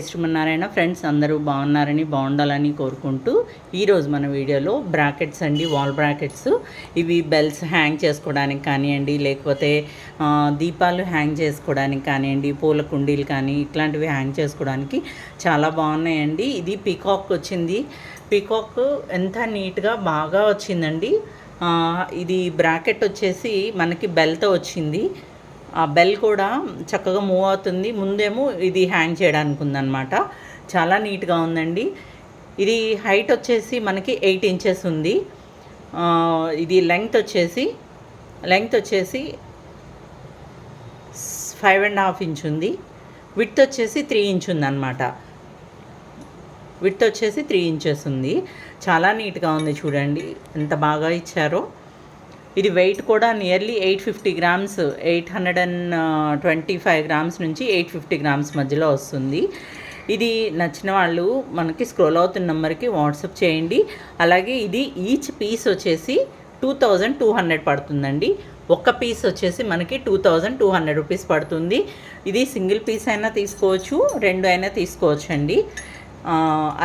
Srimannarayana friends అందరూ బాగున్నారని బాగుండాలని కోరుకుంటూ ఈరోజు మన వీడియోలో బ్రాకెట్స్ అండి, వాల్ బ్రాకెట్స్. ఇవి బెల్స్ హ్యాంగ్ చేసుకోవడానికి కానివ్వండి, లేకపోతే దీపాలు హ్యాంగ్ చేసుకోవడానికి కానివ్వండి, పూల కుండీలు కానీ ఇట్లాంటివి హ్యాంగ్ చేసుకోవడానికి చాలా బాగున్నాయండి. ఇది పీకాక్ వచ్చింది. పీకాక్ ఎంత నీట్గా బాగా వచ్చిందండి. ఇది బ్రాకెట్ వచ్చేసి మనకి బెల్తో వచ్చింది. ఆ బెల్ కూడా చక్కగా మూవ్ అవుతుంది. ముందేమో ఇది హ్యాంగ్ చేయడానికి ఉందన్నమాట. చాలా నీట్గా ఉందండి. ఇది హైట్ వచ్చేసి మనకి 8 ఇంచెస్ ఉంది. ఇది లెంగ్త్ వచ్చేసి 5.5 ఇంచ్ ఉంది. విడ్త్ వచ్చేసి 3 ఇంచ్ ఉందన్నమాట. విడ్త్ వచ్చేసి 3 ఇంచెస్ ఉంది. చాలా నీట్గా ఉంది. చూడండి ఎంత బాగా ఇచ్చారో. ఇది వెయిట్ కూడా నియర్లీ 850 గ్రామ్స్, 825 గ్రామ్స్ నుంచి 850 గ్రామ్స్ మధ్యలో వస్తుంది. ఇది నచ్చిన వాళ్ళు మనకి స్క్రోల్ అవుతున్న నెంబర్కి వాట్సాప్ చేయండి. అలాగే ఇది ఈచ్ పీస్ వచ్చేసి 2200 పడుతుందండి. ఒక్క పీస్ వచ్చేసి మనకి 2200 రూపీస్ పడుతుంది. ఇది సింగిల్ పీస్ అయినా తీసుకోవచ్చు, 2 అయినా తీసుకోవచ్చు అండి.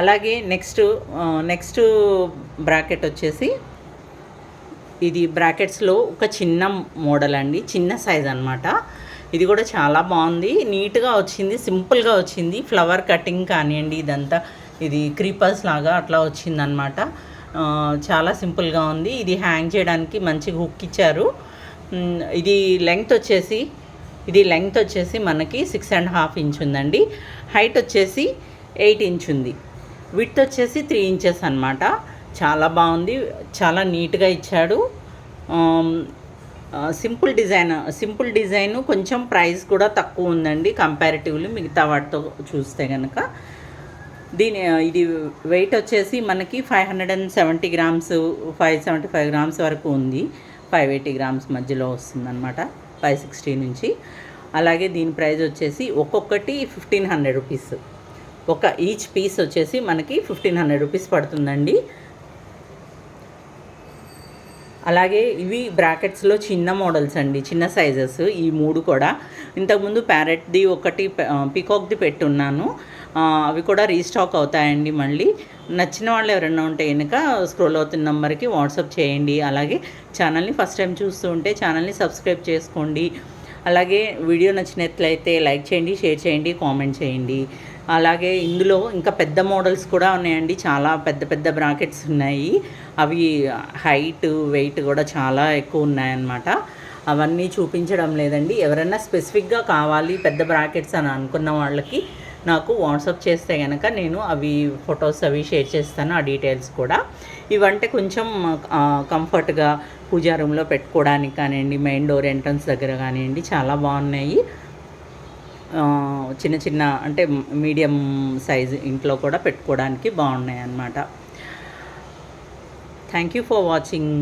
అలాగే నెక్స్ట్ బ్రాకెట్ వచ్చేసి ఇది బ్రాకెట్స్లో ఒక చిన్న మోడల్ అండి, చిన్న సైజ్ అనమాట. ఇది కూడా చాలా బాగుంది, నీట్గా వచ్చింది, సింపుల్గా వచ్చింది. ఫ్లవర్ కటింగ్ కానివ్వండి, ఇదంతా ఇది క్రీపర్స్ లాగా అట్లా వచ్చిందనమాట. చాలా సింపుల్గా ఉంది. ఇది హ్యాంగ్ చేయడానికి మంచిగా హుక్ ఇచ్చారు. ఇది లెంగ్త్ వచ్చేసి మనకి 6.5 ఇంచ్ ఉందండి. హైట్ వచ్చేసి 8 ఇంచ్ ఉంది. విడ్త్ వచ్చేసి 3 ఇంచెస్ అనమాట. చాలా బాగుంది, చాలా నీట్గా ఇచ్చాడు. సింపుల్ డిజైన్ కొంచెం ప్రైస్ కూడా తక్కువ ఉందండి కంపారిటివ్లీ మిగతా వాటితో చూస్తే కనుక. ఇది వెయిట్ వచ్చేసి మనకి 570 గ్రామ్స్, 575 గ్రామ్స్ వరకు ఉంది. 580 గ్రామ్స్ మధ్యలో వస్తుందన్నమాట, 560 నుంచి. అలాగే దీని ప్రైస్ వచ్చేసి ఒక్కొక్కటి 1500 రూపీస్. ఈచ్ పీస్ వచ్చేసి మనకి 1500 రూపీస్ పడుతుందండి. అలాగే ఇవి బ్రాకెట్స్లో చిన్న మోడల్స్ అండి, చిన్న సైజెస్. ఈ 3 కూడా ఇంతకుముందు ప్యారెట్ది ఒకటి, పీకాక్ది పెట్టున్నాను. అవి కూడా రీస్టాక్ అవుతాయండి మళ్ళీ. నచ్చిన వాళ్ళు ఎవరైనా ఉంటే కనుక స్క్రోల్ అవుతున్న నెంబర్కి వాట్సాప్ చేయండి. అలాగే ఛానల్ని ఫస్ట్ టైం చూస్తూ ఉంటే ఛానల్ని సబ్స్క్రైబ్ చేసుకోండి. అలాగే వీడియో నచ్చినట్లయితే లైక్ చేయండి, షేర్ చేయండి, కామెంట్ చేయండి. అలాగే ఇందులో ఇంకా పెద్ద మోడల్స్ కూడా ఉన్నాయండి. చాలా పెద్ద బ్రాకెట్స్ ఉన్నాయి. అవి హైట్, వెయిట్ కూడా చాలా ఎక్కువ ఉన్నాయన్నమాట. అవన్నీ చూపించడం లేదండి. ఎవరైనా స్పెసిఫిక్గా కావాలి పెద్ద బ్రాకెట్స్ అని అనుకున్న వాళ్ళకి నాకు వాట్సాప్ చేస్తే కనుక నేను అవి ఫొటోస్ అవి షేర్ చేస్తాను, ఆ డీటెయిల్స్ కూడా. ఇవంటే కొంచెం కంఫర్ట్గా పూజా రూమ్లో పెట్టుకోవడానికి కానివ్వండి, మెయిన్ డోర్ ఎంట్రన్స్ దగ్గర కానివ్వండి, చాలా బాగున్నాయి. చిన్న అంటే మీడియం సైజు ఇంట్లో కూడా పెట్టుకోవడానికి బాగున్నాయి అన్నమాట. Thank you for watching.